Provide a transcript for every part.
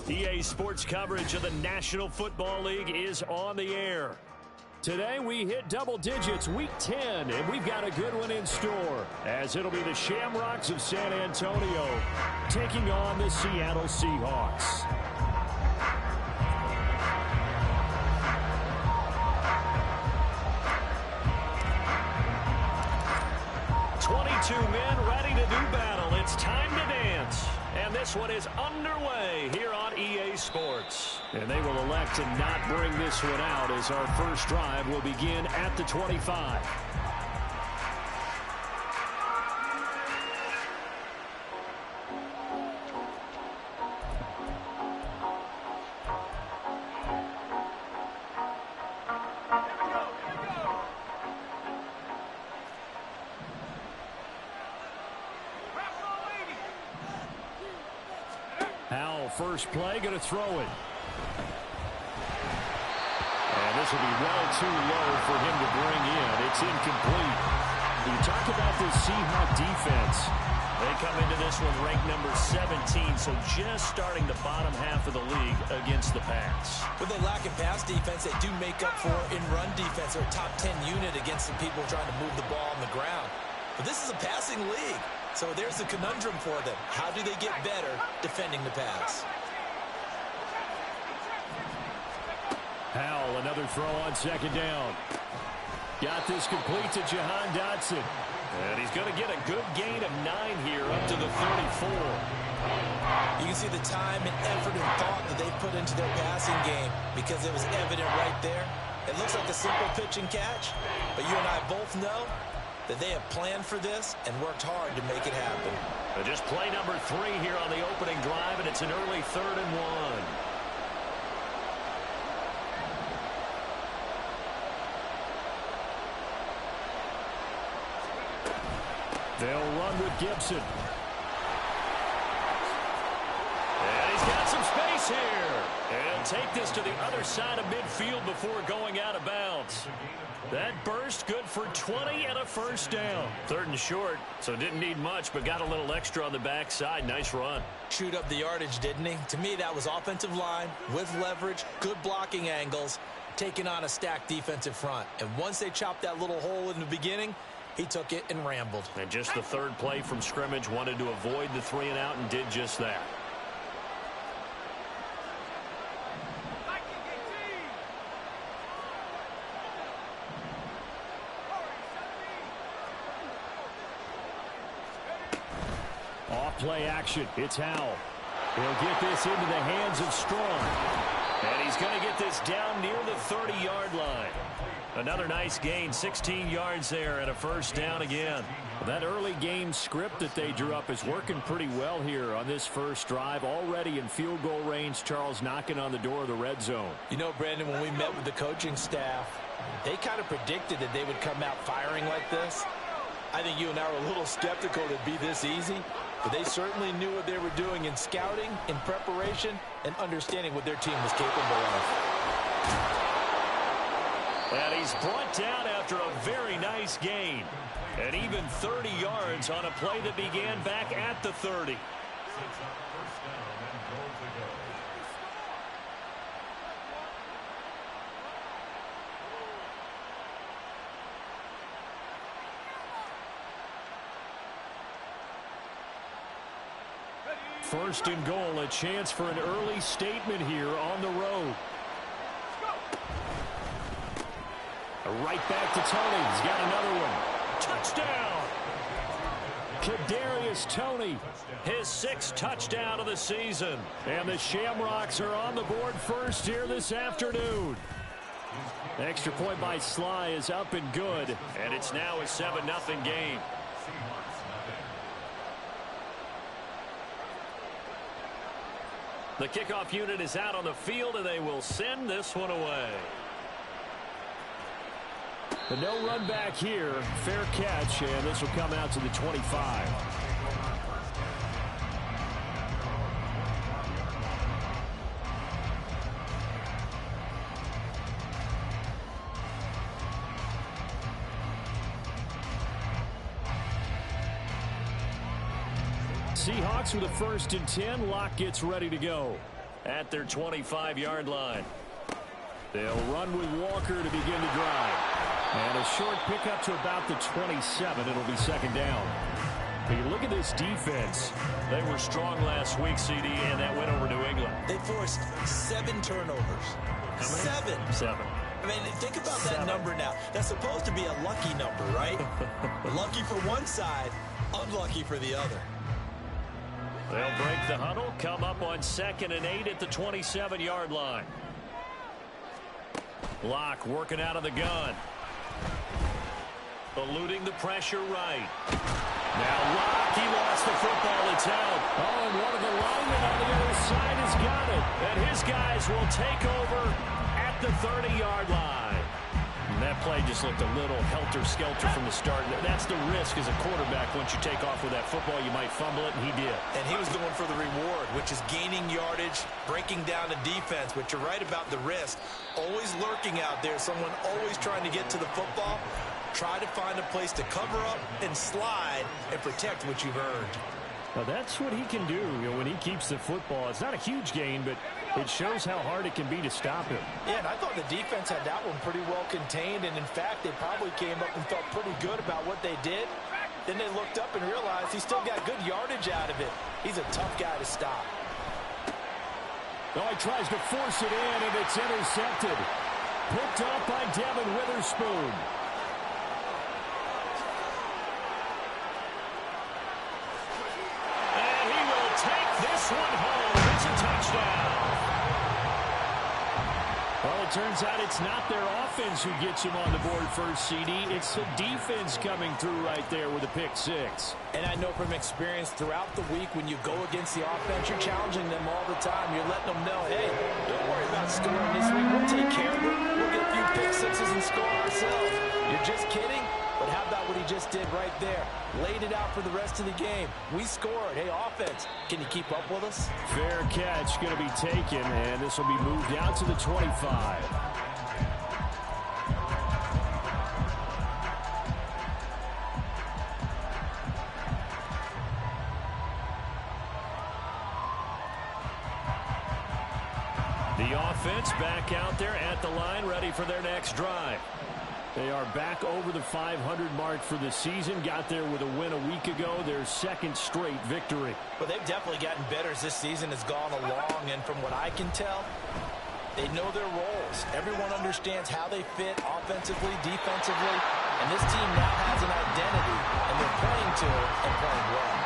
EA Sports coverage of the National Football League is on the air. Today we hit double digits, week 10, and we've got a good one in store, as it'll be the Shamrocks of San Antonio taking on the Seattle Seahawks. Men ready to do battle. It's time to dance. And this one is underway here on EA Sports. And they will elect to not bring this one out, as our first drive will begin at the 25. First play, going to throw it. And this will be well too low for him to bring in. It's incomplete. You talk about this Seahawks defense. They come into this one ranked number 17, so just starting the bottom half of the league against the pass. With a lack of pass defense, they do make up for in run defense. They're a top 10 unit against the people trying to move the ball on the ground. But this is a passing league. So there's the conundrum for them. How do they get better defending the pass? Howell, another throw on second down. Got this complete to Jahan Dotson. And he's going to get a good gain of 9 here up to the 34. You can see the time and effort and thought that they put into their passing game because it was evident right there. It looks like a simple pitch and catch, but you and I both know that they have planned for this and worked hard to make it happen. Just play number 3 here on the opening drive, and it's an early 3rd and 1. They'll run with Gibson. And he's got some space here. And take this to the other side of midfield before going out of bounds. That burst good for 20 and a first down. 3rd and short, so didn't need much, but got a little extra on the backside. Nice run. Chewed up the yardage, didn't he? To me, that was offensive line with leverage, good blocking angles, taking on a stacked defensive front. And once they chopped that little hole in the beginning, he took it and rambled. And just the 3rd play from scrimmage, wanted to avoid the 3 and out and did just that. Off play action. It's Howell. He'll get this into the hands of Strong. And he's going to get this down near the 30-yard line. Another nice gain, 16 yards there and a first down again. That early game script that they drew up is working pretty well here on this first drive. Already in field goal range, Charles knocking on the door of the red zone. You know, Brandon, when we met with the coaching staff, they kind of predicted that they would come out firing like this. I think you and I were a little skeptical that it'd be this easy, but they certainly knew what they were doing in scouting, in preparation, and understanding what their team was capable of. And he's brought down after a very nice gain. And even 30 yards on a play that began back at the 30. First and goal, a chance for an early statement here on the road. Right back to Toney. He's got another one. Touchdown! Kadarius Toney, his 6th touchdown of the season. And the Shamrocks are on the board first here this afternoon. Extra point by Sly is up and good. And it's now a 7-0 game. The kickoff unit is out on the field, and they will send this one away. The no run back here, fair catch, and this will come out to the 25. Seahawks with a 1st and 10. Locke gets ready to go. at their 25-yard line. They'll run with Walker to begin the drive. And a short pickup to about the 27. It'll be second down. But you look at this defense. They were strong last week, CD, and that went over New England. They forced 7 turnovers. How many? 7. I mean, think about that number now. That's supposed to be a lucky number, right? Lucky for one side, unlucky for the other. They'll break the huddle, come up on 2nd and 8 at the 27-yard line. Locke working out of the gun. Eluding the pressure right. Now Locke, he lost the football. It's out. Oh, and one of the linemen on the other side has got it. And his guys will take over at the 30-yard line. And that play just looked a little helter-skelter from the start. That's the risk as a quarterback. Once you take off with that football, you might fumble it, and he did. And he was going for the reward, which is gaining yardage, breaking down the defense. But you're right about the risk. Always lurking out there, someone always trying to get to the football. Try to find a place to cover up and slide and protect what you've earned. Well, that's what he can do, when he keeps the football. It's not a huge gain, but it shows how hard it can be to stop him. Yeah, and I thought the defense had that one pretty well contained, and in fact, they probably came up and felt pretty good about what they did. Then they looked up and realized he still got good yardage out of it. He's a tough guy to stop. Oh, he tries to force it in, and it's intercepted. Picked up by Devin Witherspoon. This one home. It's a touchdown. Well, it turns out it's not their offense who gets him on the board first, CD. It's the defense coming through right there with a pick-6. And I know from experience throughout the week, when you go against the offense, you're challenging them all the time. You're letting them know, hey, don't worry about scoring this week. We'll take care of it. We'll get a few pick-6s and score ourselves. You're just kidding? But how about what he just did right there? Laid it out for the rest of the game. We scored. Hey, offense, can you keep up with us? Fair catch going to be taken, and this will be moved out to the 25. The offense back out there at the line, ready for their next drive. They are back over the 500 mark for the season. Got there with a win a week ago, their second straight victory. But they've definitely gotten better as this season has gone along, and from what I can tell, they know their roles. Everyone understands how they fit offensively, defensively, and this team now has an identity, and they're playing to it and playing well.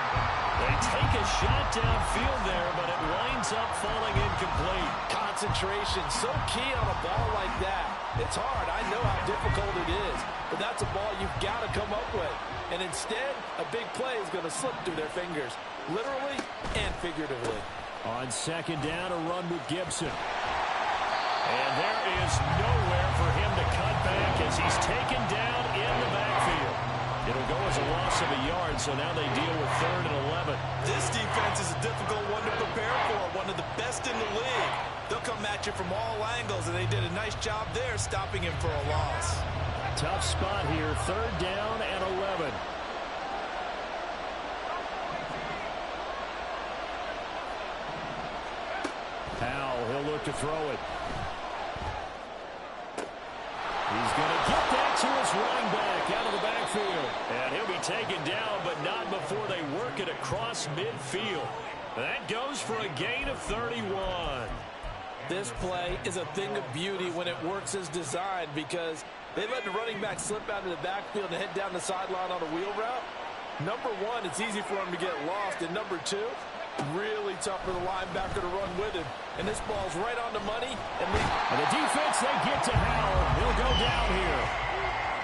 They take a shot downfield there, but it winds up falling incomplete. Concentration, so key on a ball like that. It's hard. I know how difficult it is, but that's a ball you've got to come up with. And instead, a big play is going to slip through their fingers, literally and figuratively. On second down, a run with Gibson. And there is nowhere for him to cut back as he's taken down in the backfield. It'll go as a loss of a yard, so now they deal with 3rd and 11. This defense is a difficult one to prepare for, one of the best in the league. They'll come at you from all angles, and they did a nice job there stopping him for a loss. Tough spot here, 3rd down and 11. Powell, he'll look to throw it. He's going to get that to his running back out of the backfield. And he'll be taken down, but not before they work it across midfield. That goes for a gain of 31. This play is a thing of beauty when it works as designed, because they let the running back slip out of the backfield and head down the sideline on a wheel route. Number one, it's easy for him to get lost. And number two, really tough for the linebacker to run with him. And this ball's right on the money. And the defense, they get to Howell. He'll go down here.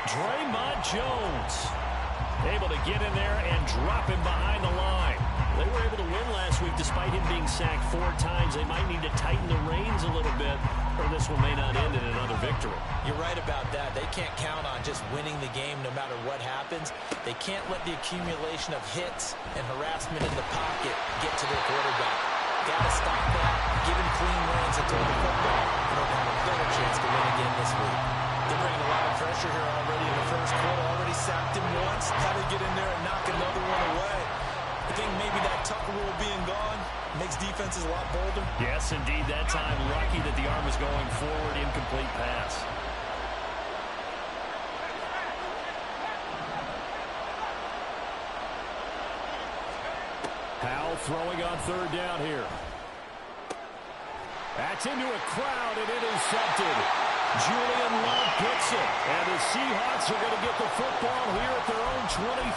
Draymond Jones able to get in there and drop him behind the line. They were able to win last week despite him being sacked 4 times. They might need to tighten the reins a little bit, or this one may not end in another victory. You're right about that. They can't count on just winning the game no matter what happens. They can't let the accumulation of hits and harassment in the pocket get to their quarterback. Got to stop that, give him clean lanes and throw the football, and they'll have a better chance to win again this week. They're bringing a lot of pressure here already in the first quarter. Already sacked him once. How to get in there and knock another one away. I think maybe that tuck rule being gone Makes defenses a lot bolder. Yes, indeed. That time, lucky that the arm was going forward. Incomplete pass. Powell throwing on third down here. That's into a crowd and intercepted. Julian Love picks it. And the Seahawks are going to get the football here at their own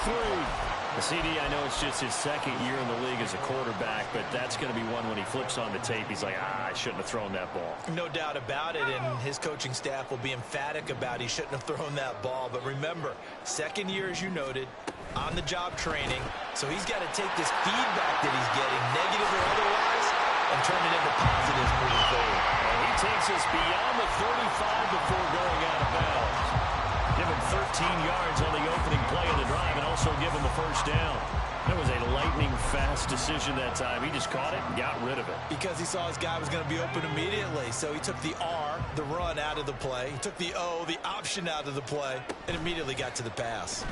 23. The CD, I know it's just his second year in the league as a quarterback, but that's going to be one when he flips on the tape. He's like, I shouldn't have thrown that ball. No doubt about it, and his coaching staff will be emphatic about he shouldn't have thrown that ball. But remember, second year, as you noted, on-the-job training, so he's got to take this feedback that he's getting, negative or otherwise, and turn it into positives moving forward. And he takes us beyond the 35 before going out of bounds. Give him 13 yards on the opening play of the drive and also give him the first down. That was a lightning-fast decision that time. He just caught it and got rid of it. Because he saw his guy was going to be open immediately, so he took the R, the run, out of the play. He took the O, the option, out of the play, and immediately got to the pass.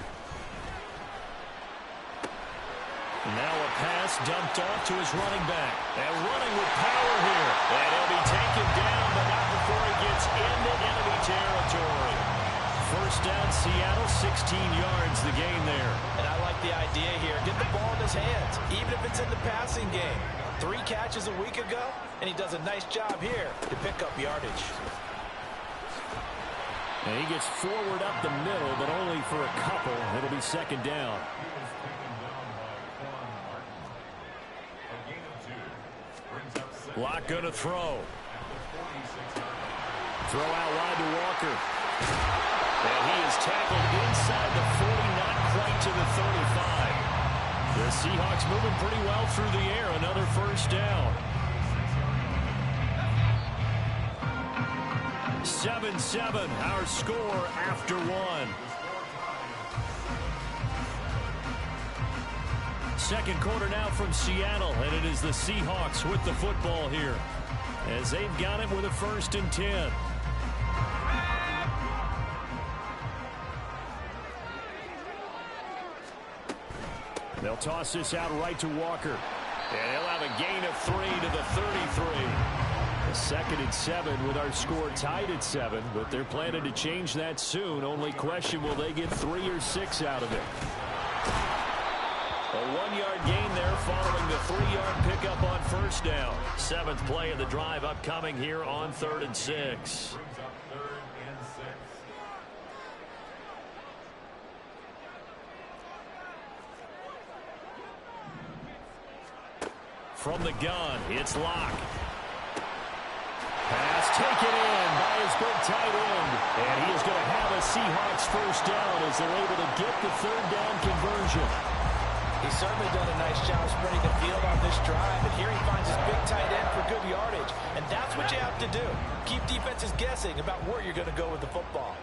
Now a pass dumped off to his running back. And running with power here. And he'll be taken down, but not before he gets into enemy territory. First down, Seattle, 16 yards the gain there. And I like the idea here. Get the ball in his hands, even if it's in the passing game. 3 catches a week ago, and he does a nice job here to pick up yardage. And he gets forward up the middle, but only for a couple. It'll be second down. Lock going to throw. Throw out wide to Walker. And he is tackled inside the 40, not quite to the 35. The Seahawks moving pretty well through the air. Another first down. 7-7, our score after 1. Second quarter now from Seattle, and it is the Seahawks with the football here as they've got it with a 1st and 10. They'll toss this out right to Walker, and he'll have a gain of 3 to the 33. A 2nd and 7 with our score tied at 7, but they're planning to change that soon. Only question, will they get 3 or 6 out of it? A 1-yard gain there following the 3-yard pickup on first down. 7th play of the drive upcoming here on 3rd and 6. From the gun, it's Locke. Pass taken in by his big tight end. And he is going to have a Seahawks first down as they're able to get the 3rd down conversion. He's certainly done a nice job spreading the field on this drive, and here he finds his big tight end for good yardage. And that's what you have to do. Keep defenses guessing about where you're going to go with the football.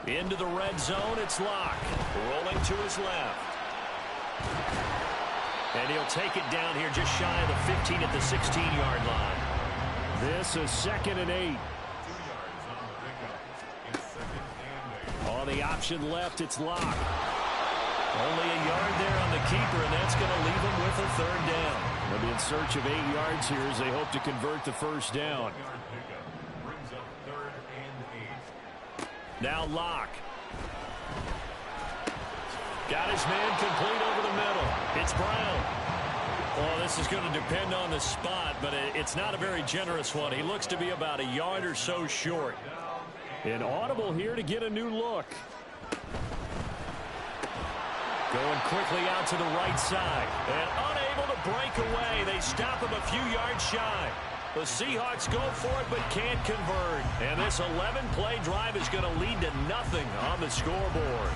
Into the red zone, it's Locke. Rolling to his left. And he'll take it down here just shy of the 15 at the 16-yard line. This is 2nd and 8. On the option left, it's Locke. Only a yard there on the keeper, and that's going to leave him with a 3rd down. They'll be in search of 8 yards here as they hope to convert the first down. Now Locke. Got his man complete over the middle. It's Brown. Well, this is going to depend on the spot, but it's not a very generous one. He looks to be about a yard or so short. An audible here to get a new look. Going quickly out to the right side. And unable to break away. They stop him a few yards shy. The Seahawks go for it but can't convert. And this 11-play drive is going to lead to nothing on the scoreboard.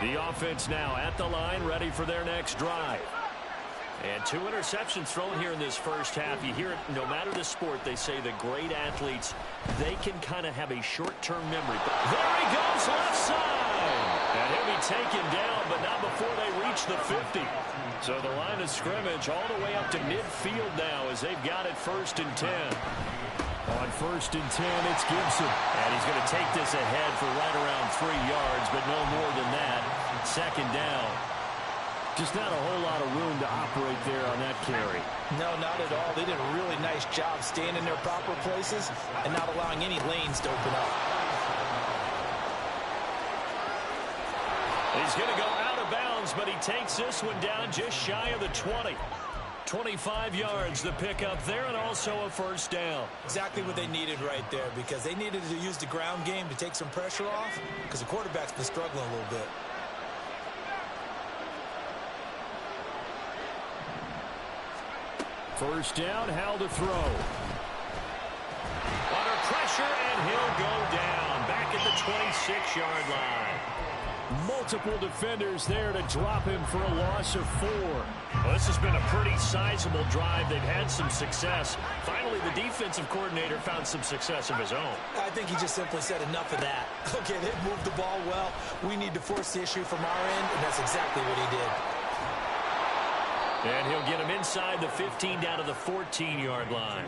The offense now at the line, ready for their next drive. And 2 interceptions thrown here in this first half. You hear it, no matter the sport, they say the great athletes, they can kind of have a short-term memory. But there he goes, left side. And he'll be taken down, but not before they reach the 50. So the line of scrimmage all the way up to midfield now as they've got it 1st and 10. On 1st and 10, it's Gibson. And he's going to take this ahead for right around 3 yards, but no more than that. 2nd down. Just not a whole lot of room to operate there on that carry. No, not at all. They did a really nice job staying in their proper places and not allowing any lanes to open up. He's going to go out of bounds, but he takes this one down just shy of the 20. 25 yards the pickup there, and also a 1st down. Exactly what they needed right there, because they needed to use the ground game to take some pressure off, because the quarterback's been struggling a little bit. First down, Howell to throw. Under pressure, and he'll go down. Back at the 26-yard line. Multiple defenders there to drop him for a loss of 4. Well, this has been a pretty sizable drive. They've had some success. Finally, the defensive coordinator found some success of his own. I think he just simply said enough of that. Okay, they've moved the ball well. We need to force the issue from our end, and that's exactly what he did. And he'll get him inside the 15 down to the 14-yard line.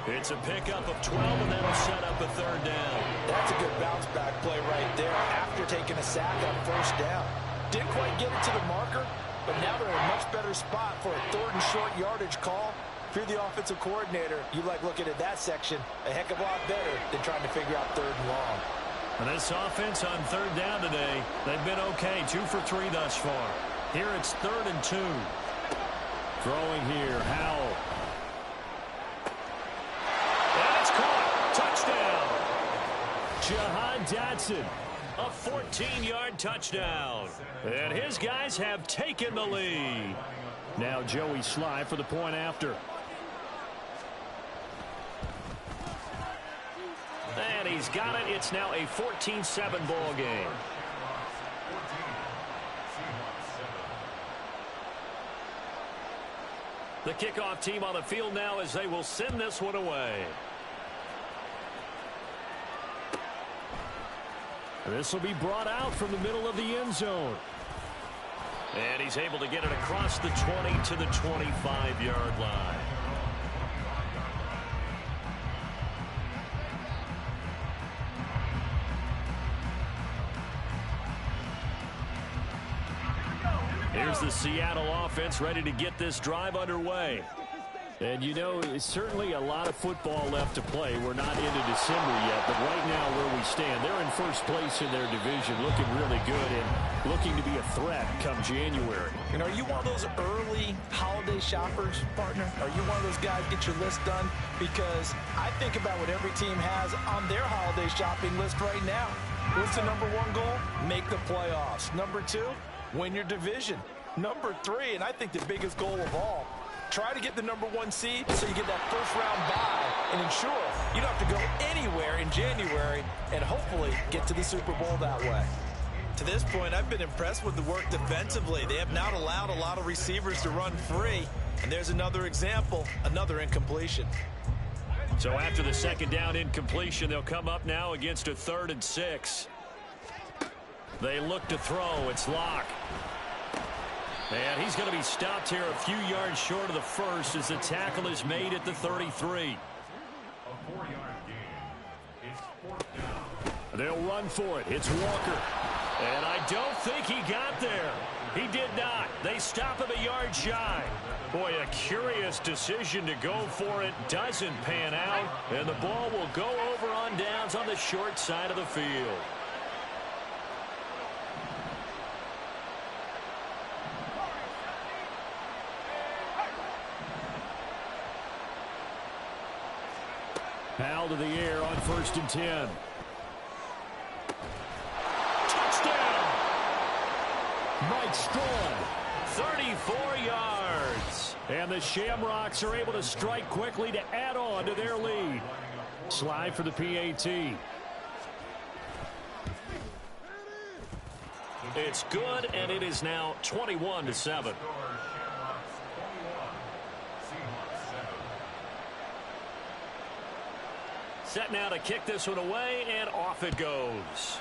It's a pickup of 12, and that'll set up a 3rd down. That's a good bounce-back play right there after taking a sack on 1st down. Didn't quite get it to the marker, but now they're in a much better spot for a 3rd and short yardage call. If you're the offensive coordinator, you like looking at that section a heck of a lot better than trying to figure out 3rd and long. And this offense on 3rd down today, they've been okay, 2 for 3 thus far. Here it's 3rd and 2. Throwing here, Howell. And it's caught. Touchdown. Jahan Dotson, a 14-yard touchdown. And his guys have taken the lead. Now Joey Sly for the point after. And he's got it. It's now a 14-7 ball game. The kickoff team on the field now as they will send this one away. This will be brought out from the middle of the end zone. And he's able to get it across the 20 to the 25-yard line. Here's the Seattle offense ready to get this drive underway. And, you know, it's certainly a lot of football left to play. We're not into December yet, but right now where we stand, they're in 1st place in their division, looking really good and looking to be a threat come January. And are you one of those early holiday shoppers, partner? Are you one of those guys get your list done? Because I think about what every team has on their holiday shopping list right now. What's the #1 goal? Make the playoffs. #2, win your division. #3, and I think the biggest goal of all, try to get the #1 seed so you get that 1st-round bye and ensure you don't have to go anywhere in January and hopefully get to the Super Bowl that way. To this point, I've been impressed with the work defensively. They have not allowed a lot of receivers to run free. And there's another example, another incompletion. So after the 2nd down incompletion, they'll come up now against a 3rd and 6. They look to throw. It's Locke. And he's going to be stopped here a few yards short of the 1st as the tackle is made at the 33. They'll run for it. It's Walker. And I don't think he got there. He did not. They stop him a yard shy. Boy, a curious decision to go for it. Doesn't pan out. And the ball will go over on downs on the short side of the field. Howell to the air on 1st and 10. Touchdown! Mike Strong, 34 yards. And the Shamrocks are able to strike quickly to add on to their lead. Slide for the PAT. It's good, and it is now 21-7. Set now to kick this one away, and off it goes.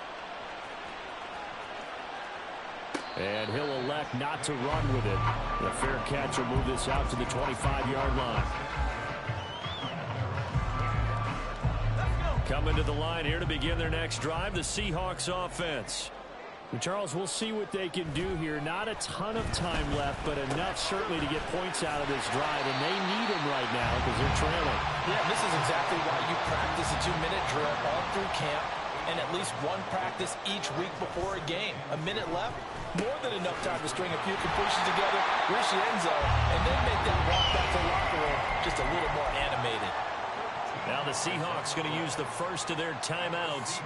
And he'll elect not to run with it. The fair catch will move this out to the 25-yard line. Coming to the line here to begin their next drive, the Seahawks offense. And Charles, we'll see what they can do here. Not a ton of time left, but enough certainly to get points out of this drive, and they need them right now because they're trailing. Yeah, this is exactly why you practice a 2-minute drill all through camp and at least one practice each week before a game. A minute left, more than enough time to string a few completions together, reach the end zone, and then make that walk back to the locker room just a little more animated. Now the Seahawks going to use the first of their timeouts.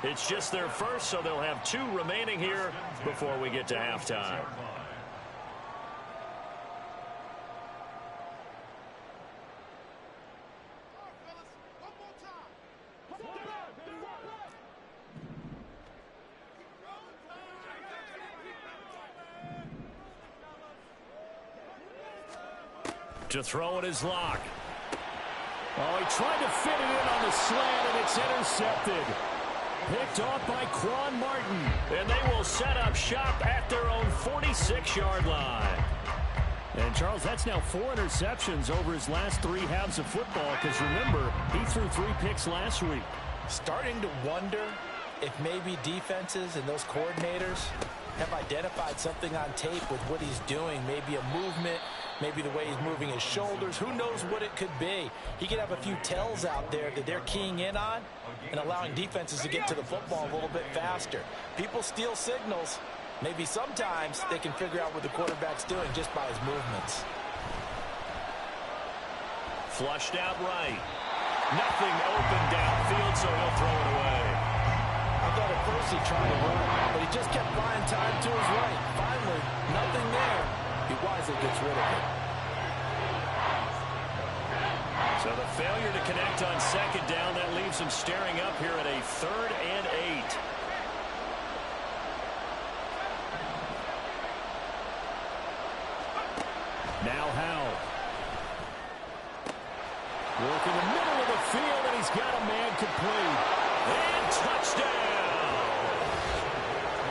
It's just their first, so they'll have 2 remaining here before we get to halftime. To throw it is Locke. Oh, he tried to fit it in on the slant, and it's intercepted. Picked off by Quan Martin. And they will set up shop at their own 46-yard line. And, Charles, that's now 4 interceptions over his last 3 halves of football, because, remember, he threw 3 picks last week. Starting to wonder if maybe defenses and those coordinators have identified something on tape with what he's doing. Maybe a movement, maybe the way he's moving his shoulders. Who knows what it could be? He could have a few tells out there that they're keying in on and allowing defenses to get to the football a little bit faster. People steal signals. Maybe sometimes they can figure out what the quarterback's doing just by his movements. Flushed out right. Nothing open downfield, so he'll throw it away. I thought at first he tried to run, but he just kept buying time to his right. Finally, nothing there. He wisely gets rid of it. So the failure to connect on second down, that leaves him staring up here at a 3rd and 8. Now Howell. Work in the middle of the field, and he's got a man complete. And touchdown!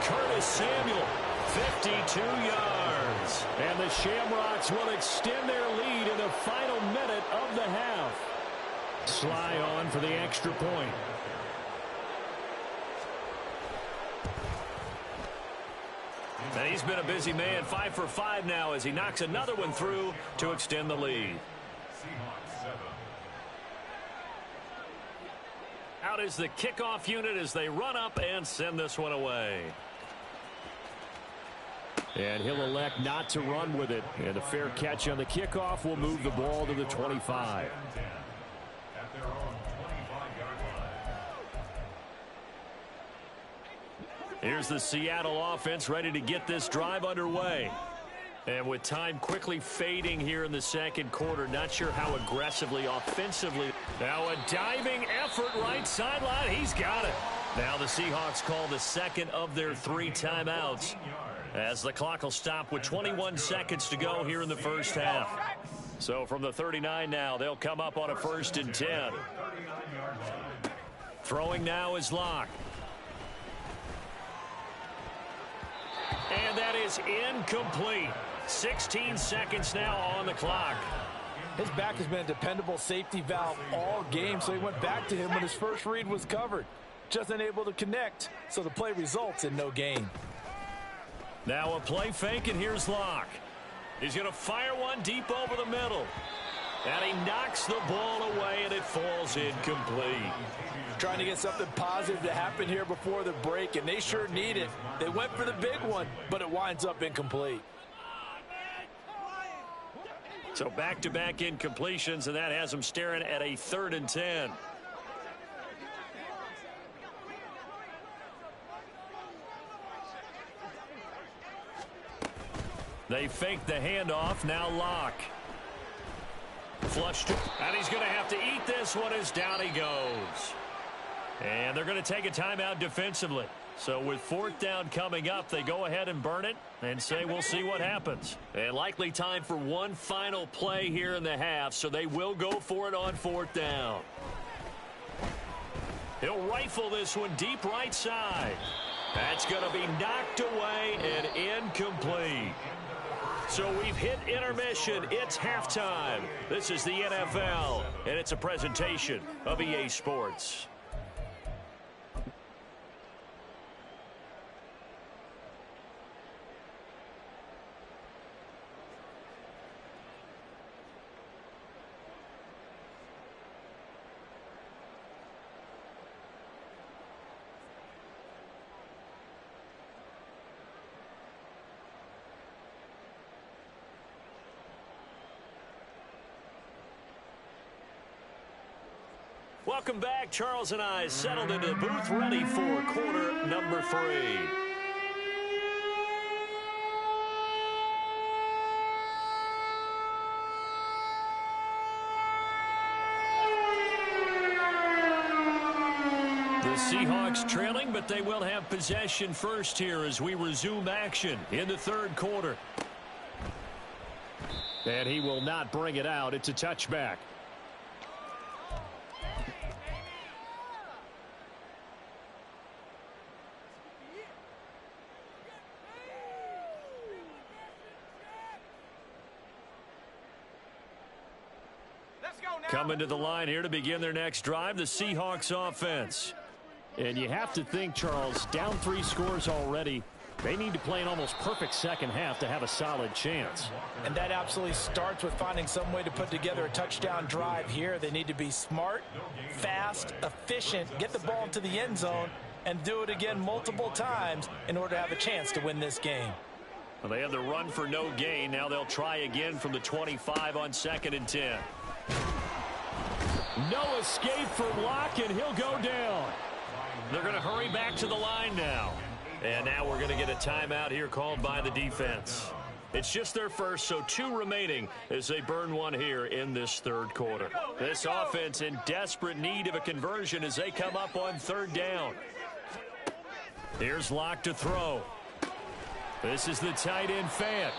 Curtis Samuel, 52 yards. And the Shamrocks will extend their lead in the final minute of the half. Sly on for the extra point. And he's been a busy man, 5 for 5 now as he knocks another one through to extend the lead. Out is the kickoff unit as they run up and send this one away. And he'll elect not to run with it. And a fair catch on the kickoff will move the ball to the 25. Here's the Seattle offense ready to get this drive underway. And with time quickly fading here in the second quarter, not sure how aggressively, offensively. Now a diving effort right sideline. He's got it. Now the Seahawks call the second of their 3 timeouts as the clock will stop with 21 seconds to go here in the first half. So from the 39 now, they'll come up on a 1st and 10. Throwing now is Locke. And that is incomplete. 16 seconds now on the clock. His back has been a dependable safety valve all game, so he went back to him when his first read was covered. Just unable to connect, so the play results in no gain. Now a play fake, and here's Locke. He's going to fire one deep over the middle. And he knocks the ball away, and it falls incomplete. Trying to get something positive to happen here before the break, and they sure need it. They went for the big one, but it winds up incomplete. So back-to-back incompletions, and that has them staring at a 3rd and 10. They fake the handoff. Now Locke. Flushed. And he's going to have to eat this one as down he goes. And they're going to take a timeout defensively. So with 4th down coming up, they go ahead and burn it and say we'll see what happens. And likely time for one final play here in the half, so they will go for it on 4th down. He'll rifle this one deep right side. That's going to be knocked away and incomplete. So we've hit intermission. It's halftime. This is the NFL, and it's a presentation of EA Sports. Welcome back. Charles and I settled into the booth, ready for quarter number 3. The Seahawks trailing, but they will have possession first here as we resume action in the third quarter. And he will not bring it out. It's a touchback. Coming to the line here to begin their next drive, the Seahawks offense. And you have to think, Charles, down 3 scores already. They need to play an almost perfect second half to have a solid chance. And that absolutely starts with finding some way to put together a touchdown drive here. They need to be smart, fast, efficient, get the ball into the end zone, and do it again multiple times in order to have a chance to win this game. Well, they have the run for no gain. Now they'll try again from the 25 on 2nd and 10. No escape from Locke, and he'll go down. They're going to hurry back to the line now. And now we're going to get a timeout here called by the defense. It's just their first, so 2 remaining as they burn one here in this third quarter. This offense in desperate need of a conversion as they come up on 3rd down. Here's Locke to throw. This is the tight end Fant.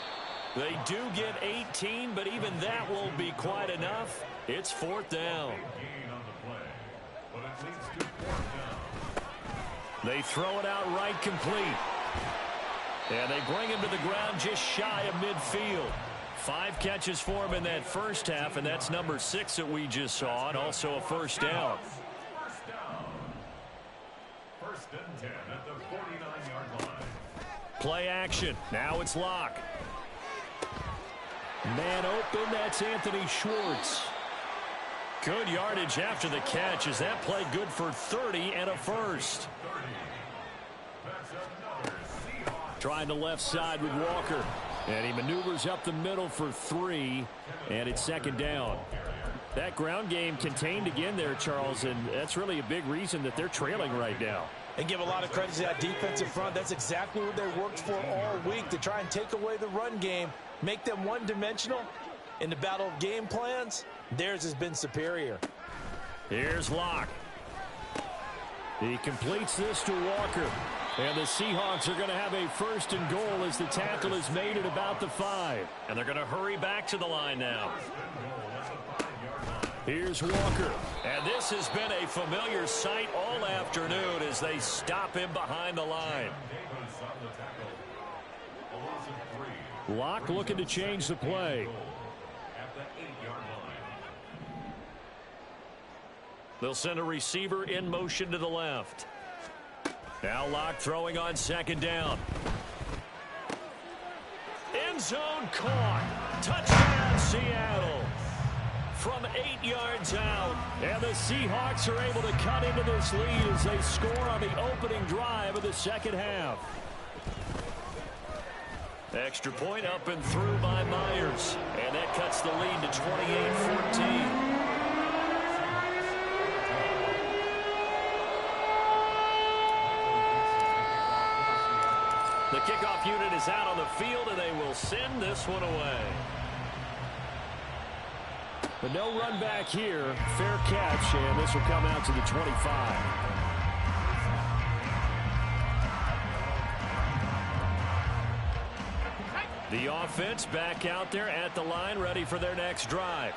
They do get 18, but even that won't be quite enough. It's 4th down. They throw it out right complete. And they bring him to the ground just shy of midfield. 5 catches for him in that first half, and that's number 6 that we just saw, and also a first down. First and 10 at the 49-yard line. Play action. Now it's Locke. Man open, that's Anthony Schwartz. Good yardage after the catch. Is that play good for 30 and a first? Trying the left side with Walker. And he maneuvers up the middle for 3. And it's 2nd down. That ground game contained again there, Charles. And that's really a big reason that they're trailing right now. And give a lot of credit to that defensive front. That's exactly what they worked for all week, to try and take away the run game, make them one-dimensional. In the battle of game plans, theirs has been superior. Here's Locke. He completes this to Walker. And the Seahawks are going to have a 1st and goal as the tackle is made at about the 5. And they're going to hurry back to the line now. Here's Walker. And this has been a familiar sight all afternoon as they stop him behind the line. Locke looking to change the play. They'll send a receiver in motion to the left. Now Locke throwing on 2nd down. End zone caught. Touchdown Seattle. From 8 yards out. And the Seahawks are able to cut into this lead as they score on the opening drive of the second half. Extra point up and through by Myers. And that cuts the lead to 28-14. The kickoff unit is out on the field, and they will send this one away. But no run back here. Fair catch, and this will come out to the 25. The offense back out there at the line, ready for their next drive.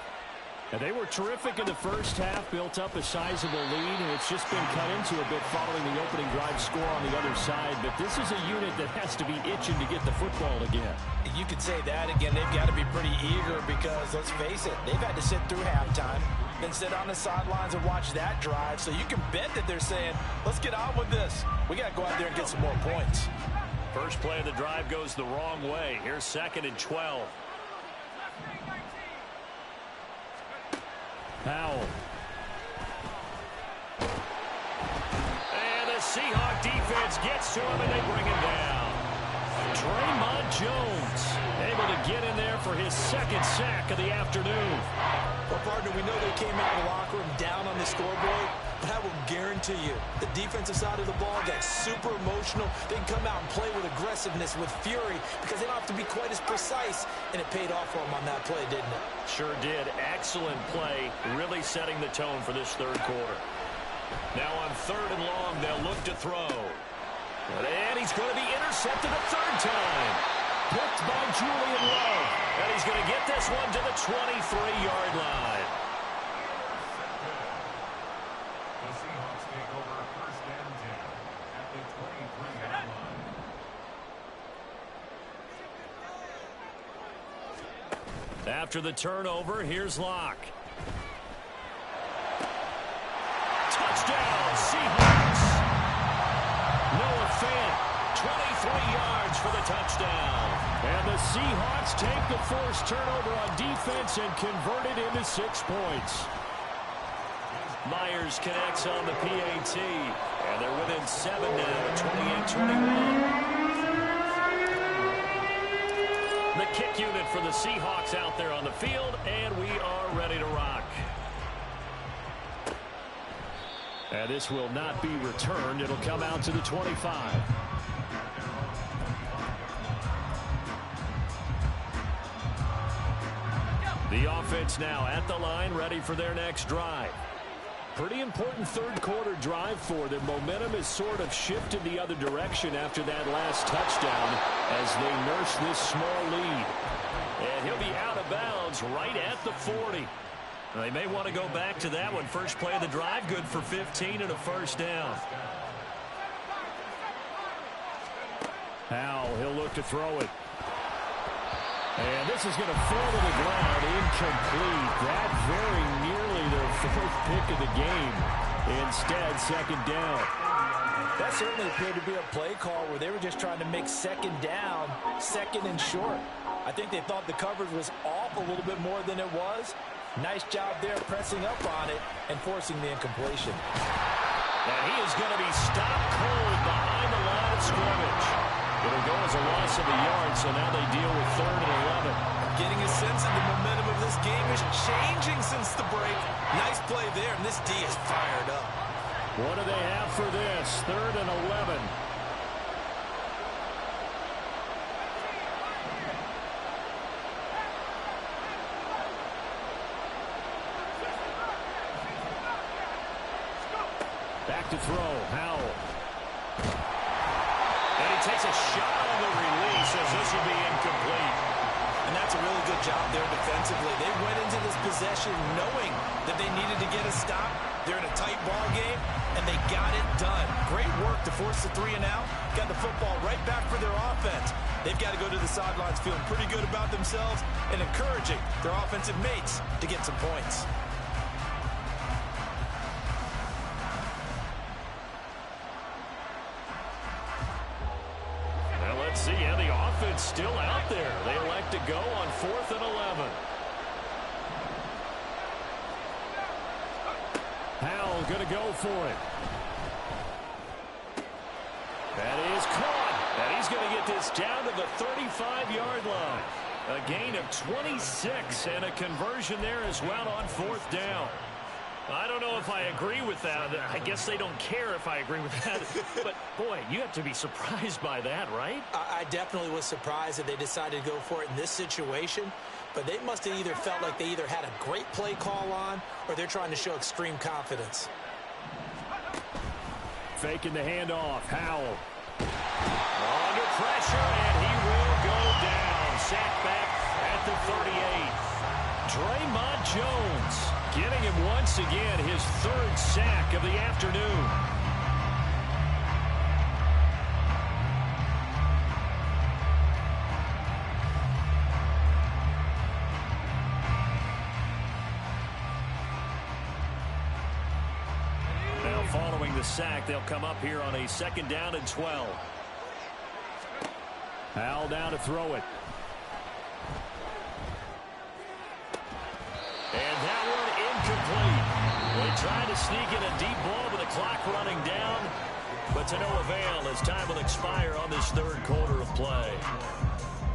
And they were terrific in the first half, built up a sizable lead, and it's just been cut into a bit following the opening drive score on the other side. But this is a unit that has to be itching to get the football again. You could say that again. They've got to be pretty eager because, let's face it, they've had to sit through halftime, then sit on the sidelines and watch that drive. So you can bet that they're saying, let's get on with this. We got to go out there and get some more points. First play of the drive goes the wrong way. Here's 2nd and 12. Powell. And the Seahawk defense gets to him, and they bring him down. Draymond Jones able to get in there for his 2nd sack of the afternoon. Well, partner, we know they came out of the locker room down on the scoreboard, but I will guarantee you the defensive side of the ball got super emotional. They can come out and play with aggressiveness, with fury, because they don't have to be quite as precise, and it paid off for them on that play, didn't it? Sure did. Excellent play, really setting the tone for this third quarter. Now on 3rd and long, they'll look to throw. And he's going to be intercepted a 3rd time. Picked by Julian Love. And he's going to get this one to the 23-yard line. The Seahawks take over 1st and 10 at the 23-yard line. After the turnover, here's Locke. Touchdown, Seahawks. Noah Fant, 23 yards for the touchdown. And the Seahawks take the forced turnover on defense and convert it into 6 points. Myers connects on the PAT, and they're within 7 now, 28-21. The kick unit for the Seahawks out there on the field, and we are ready to rock. And this will not be returned. It'll come out to the 25. The offense now at the line, ready for their next drive. Pretty important third quarter drive for them. Momentum has sort of shifted the other direction after that last touchdown as they nurse this small lead. And he'll be out of bounds right at the 40. They may want to go back to that one. First play of the drive, good for 15 and a 1st down. Powell, he'll look to throw it. And this is going to fall to the ground, incomplete. That very nearly their 4th pick of the game. Instead, 2nd down. That certainly appeared to be a play call where they were just trying to make 2nd down, 2nd and short. I think they thought the coverage was off a little bit more than it was. Nice job there pressing up on it and forcing the incompletion. And he is going to be stopped cold behind the line of scrimmage. It'll go as a loss of a yard, so now they deal with 3rd and 11. Getting a sense of the momentum of this game is changing since the break. Nice play there, and this D is fired up. What do they have for this? 3rd and 11. Back to throw, Howell. And he takes a shot on the release as this will be incomplete. And that's a really good job there defensively. They went into this possession knowing that they needed to get a stop. They're in a tight ball game, and they got it done. Great work to force the 3 and out. Got the football right back for their offense. They've got to go to the sidelines feeling pretty good about themselves and encouraging their offensive mates to get some points. See, yeah, the offense still out there. They elect to go on 4th and 11. Howell going to go for it. That is caught. And he's going to get this down to the 35-yard line. A gain of 26 and a conversion there as well on 4th down. I don't know if I agree with that. I guess they don't care if I agree with that. But, boy, you have to be surprised by that, right? I definitely was surprised that they decided to go for it in this situation. But they must have either felt like they either had a great play call on or they're trying to show extreme confidence. Faking the handoff. Howell. Under pressure, and he will go down. Sacked back at the 38. Draymond Jones getting him once again his third sack of the afternoon. Now following the sack, they'll come up here on a 2nd down and 12. Howell down to throw it. And that one incomplete. They tried to sneak in a deep ball with the clock running down, but to no avail as time will expire on this 3rd quarter of play.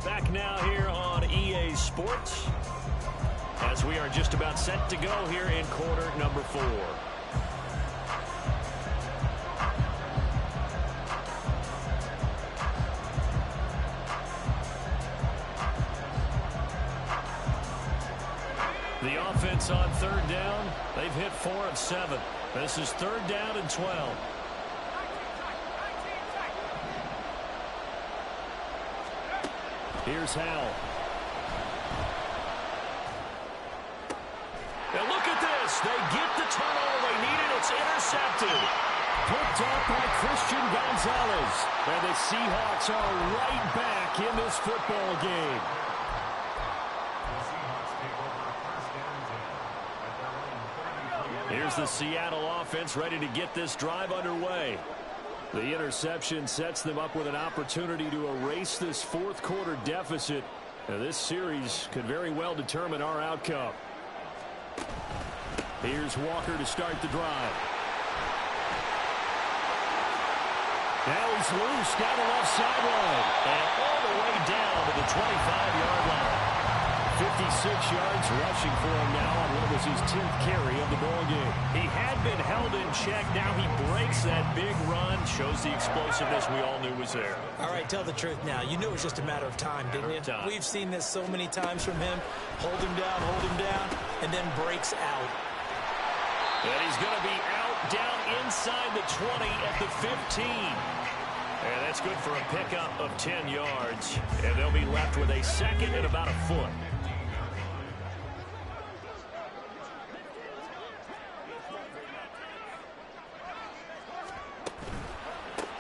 Back now here on EA Sports as we are just about set to go here in quarter number 4. The offense on 3rd down, they've hit 4 of 7. This is 3rd down and 12. Here's Howell. And look at this. They get the turnover they needed. It's intercepted. Picked up by Christian Gonzalez. And the Seahawks are right back in this football game. Here's the Seattle offense ready to get this drive underway. The interception sets them up with an opportunity to erase this 4th quarter deficit. Now, this series could very well determine our outcome. Here's Walker to start the drive. Now he's loose down the left sideline and all the way down to the 25-yard line. 56 yards rushing for him now on what was his 10th carry of the ball game. He had been held in check. Now he breaks that big run. Shows the explosiveness we all knew was there. All right, tell the truth now. You knew it was just a matter of time, didn't you? We've seen this so many times from him. Hold him down, and then breaks out. And he's going to be out down inside the 20 at the 15. And that's good for a pickup of 10 yards. And they'll be left with a 2nd and about a foot.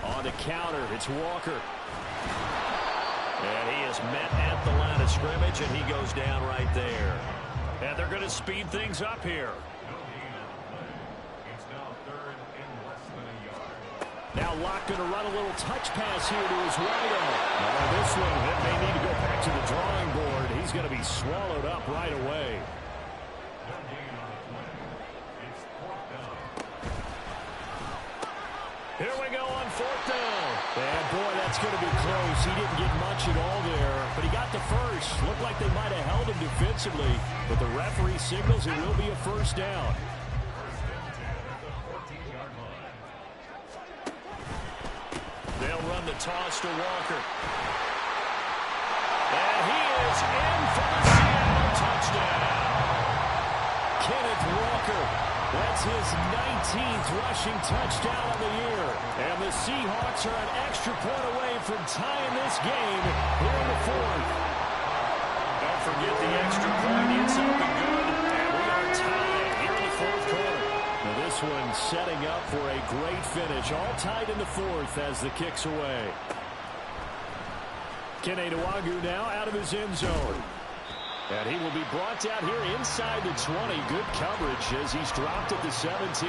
On the counter, it's Walker. And he is met at the line of scrimmage, and he goes down right there. And they're going to speed things up here. Now Locke going to run a little touch pass here to his right arm. This one, it may need to go back to the drawing board. He's going to be swallowed up right away. Here we go on 4th down. And boy, that's going to be close. He didn't get much at all there, but he got the first. Looked like they might have held him defensively, but the referee signals it will be a 1st down. They'll run the toss to Walker. And he is in for the Seattle touchdown. Kenneth Walker. That's his 19th rushing touchdown of the year. And the Seahawks are an extra point away from tying this game here in the 4th. Don't forget the extra point. It's up and good. And we are tied here in the 4th quarter. Now this one setting up for a great finish. All tied in the 4th as the kick's away. Kene Nwangwu now out of his end zone. And he will be brought down here inside the 20. Good coverage as he's dropped at the 17.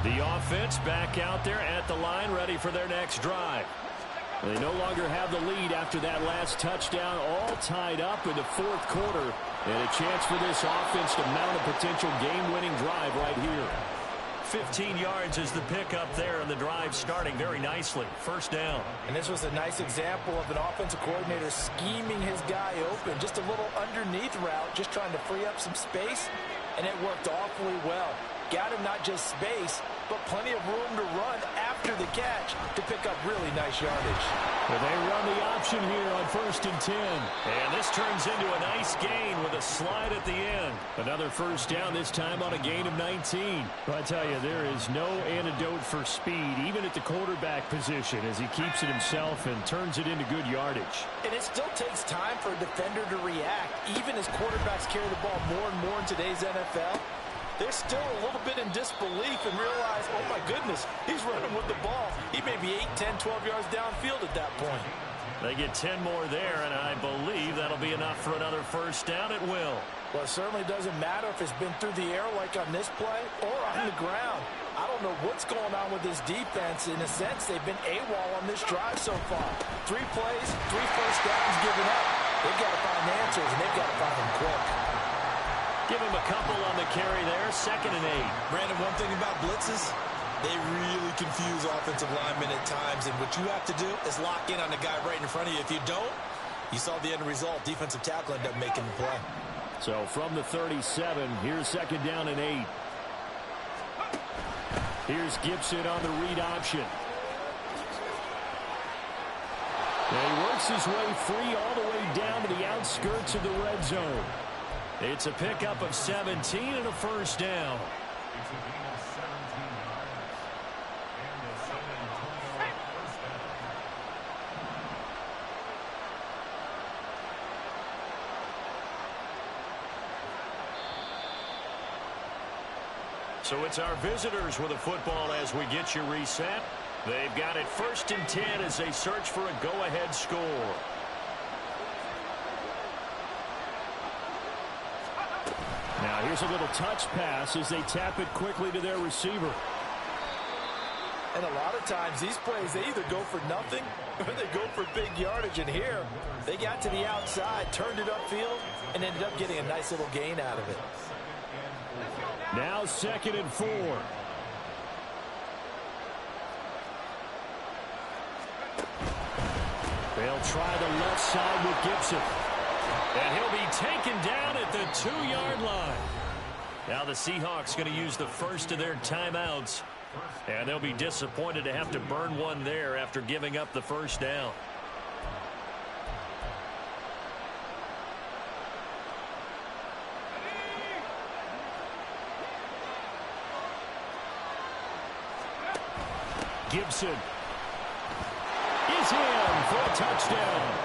The offense back out there at the line, ready for their next drive. They no longer have the lead after that last touchdown, all tied up in the 4th quarter. And a chance for this offense to mount a potential game-winning drive right here. 15 yards is the pickup there, and the drive starting very nicely. 1st down. And this was a nice example of an offensive coordinator scheming his guy open. Just a little underneath route, just trying to free up some space, and it worked awfully well. Got him not just space, but plenty of room to run after after the catch to pick up really nice yardage. Well, they run the option here on 1st and 10. And this turns into a nice gain with a slide at the end. Another first down, this time on a gain of 19. But I tell you, there is no antidote for speed, even at the quarterback position, as he keeps it himself and turns it into good yardage. And it still takes time for a defender to react. Even as quarterbacks carry the ball more and more in today's NFL, they're still a little bit in disbelief and realize, oh my goodness, he's running with the ball. He may be 8, 10, 12 yards downfield at that point. They get 10 more there, and I believe that'll be enough for another first down at will. Well, it certainly doesn't matter if it's been through the air like on this play or on the ground. I don't know what's going on with this defense. In a sense, they've been AWOL on this drive so far. 3 plays, 3 first downs given up. They've got to find answers, and they've got to find them quick. Give him a couple on the carry there, 2nd and 8. Brandon, one thing about blitzes, they really confuse offensive linemen at times, and what you have to do is lock in on the guy right in front of you. If you don't, you saw the end result. Defensive tackle ended up making the play. So from the 37, here's 2nd down and 8. Here's Gibson on the read option. And he works his way free all the way down to the outskirts of the red zone. It's a pickup of 17 and a first down. It's a gain of 17 yards. And the San Antonio first down. So it's our visitors with the football as we get you reset. They've got it 1st and 10 as they search for a go-ahead score. Now here's a little touch pass as they tap it quickly to their receiver. And a lot of times these plays, they either go for nothing or they go for big yardage. And here, they got to the outside, turned it upfield, and ended up getting a nice little gain out of it. Now 2nd and 4. They'll try the left side with Gibson. And he'll be taken down at the 2-yard line. Now the Seahawks going to use the first of their timeouts. And they'll be disappointed to have to burn one there after giving up the first down. Gibson is in for a touchdown.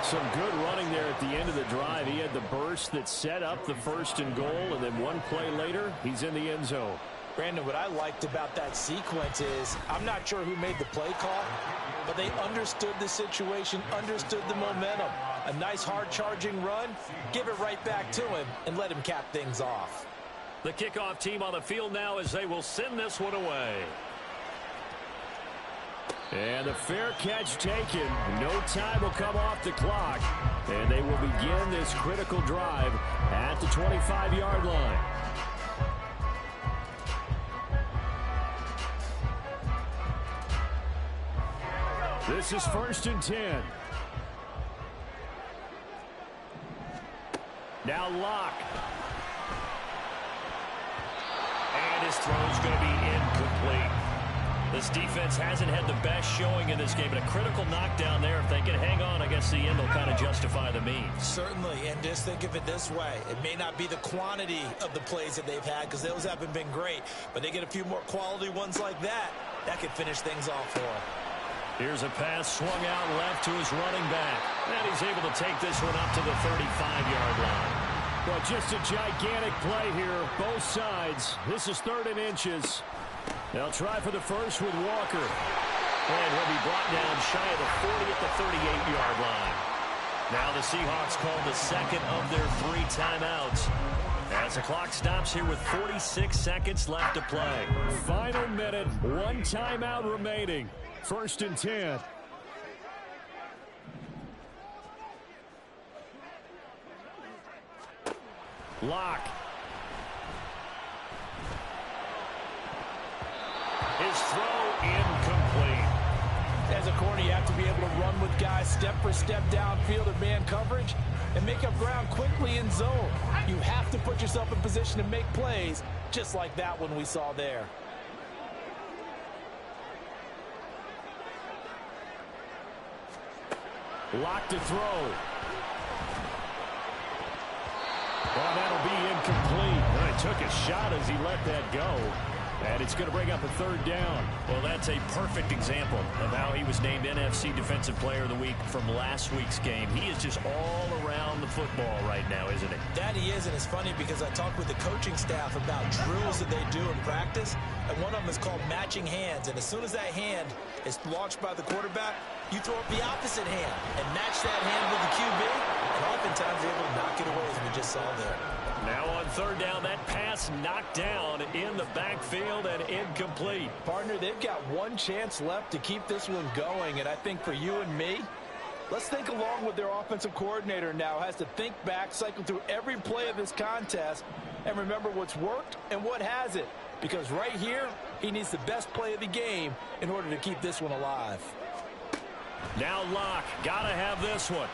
Some good running there at the end of the drive. He had the burst that set up the 1st and goal, and then one play later, he's in the end zone. Brandon, what I liked about that sequence is, I'm not sure who made the play call, but they understood the situation, understood the momentum. A nice hard-charging run, give it right back to him, and let him cap things off. The kickoff team on the field now as they will send this one away. And a fair catch taken. No time will come off the clock. And they will begin this critical drive at the 25-yard line. This is 1st and 10. Now Locke. And his throw's going to be incomplete. This defense hasn't had the best showing in this game, but a critical knockdown there. If they can hang on, I guess the end will kind of justify the means. Certainly, and just think of it this way. It may not be the quantity of the plays that they've had, because those haven't been great, but they get a few more quality ones like that. That could finish things off for them. Here's a pass swung out left to his running back. And he's able to take this one up to the 35-yard line. Well, just a gigantic play here, both sides. This is 3rd and inches. They'll try for the first with Walker. And he'll be brought down shy of the 40 at the 38-yard line. Now the Seahawks call the 2nd of their 3 timeouts. As the clock stops here with 46 seconds left to play. Final minute, 1 timeout remaining. 1st and 10. Locke. His throw incomplete. As a corner, you have to be able to run with guys step for step downfield in man coverage and make up ground quickly in zone. You have to put yourself in position to make plays, just like that one we saw there. Lock to throw. Well, that'll be incomplete. Well, he took a shot as he let that go. And it's going to bring up a third down. Well, that's a perfect example of how he was named NFC Defensive Player of the Week from last week's game. He is just all around the football right now, isn't he? That he is, and it's funny because I talked with the coaching staff about drills that they do in practice, and one of them is called matching hands. And as soon as that hand is launched by the quarterback, you throw up the opposite hand and match that hand with the QB, and oftentimes they're able to knock it away, as we just saw there. Now on third down, that pass knocked down in the backfield and incomplete. Partner, they've got one chance left to keep this one going, and I think for you and me, let's think along with their offensive coordinator now. Has to think back, cycle through every play of this contest, and remember what's worked and what hasn't. Because right here, he needs the best play of the game in order to keep this one alive. Now Locke, gotta have this one.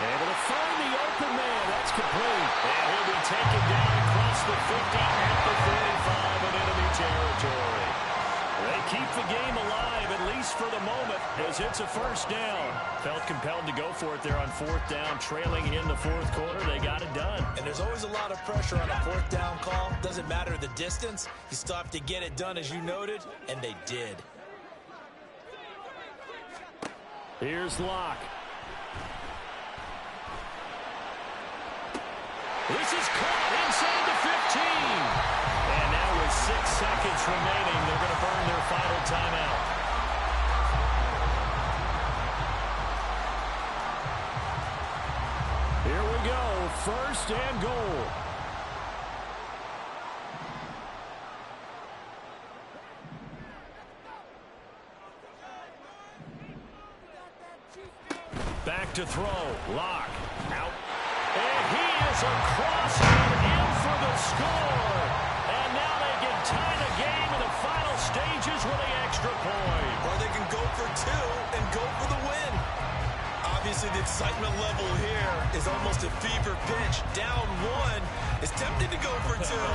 Able to find the open man. That's complete. And he'll be taken down across the 50 at the 45 in enemy territory. They keep the game alive, at least for the moment, as it's a first down. Felt compelled to go for it there on fourth down, trailing in the fourth quarter. They got it done. And there's always a lot of pressure on a fourth down call. Doesn't matter the distance. You still have to get it done, as you noted, and they did. Here's Locke. This is caught inside the 15. And now with 6 seconds remaining, they're going to burn their final timeout. Here we go, first and goal. Back to throw, Locke, out. And he is across and in for the score. And now they can tie the game in the final stages with the extra point. Or they can go for two and go for the win. Obviously, the excitement level here is almost a fever pitch. Down one, is tempted to go for two.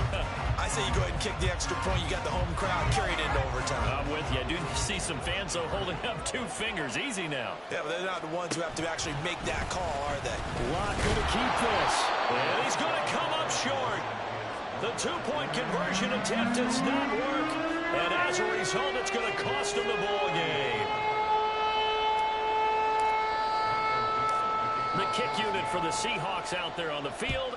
I say you go ahead and kick the extra point. You got the home crowd carried into overtime. I'm with you. I do see some fans, though, holding up 2 fingers. Easy now. Yeah, but they're not the ones who have to actually make that call, are they? Locke going to keep this. And he's going to come up short. The 2-point conversion attempt does not work. And as a result, it's going to cost him the ball game. The kick unit for the Seahawks out there on the field.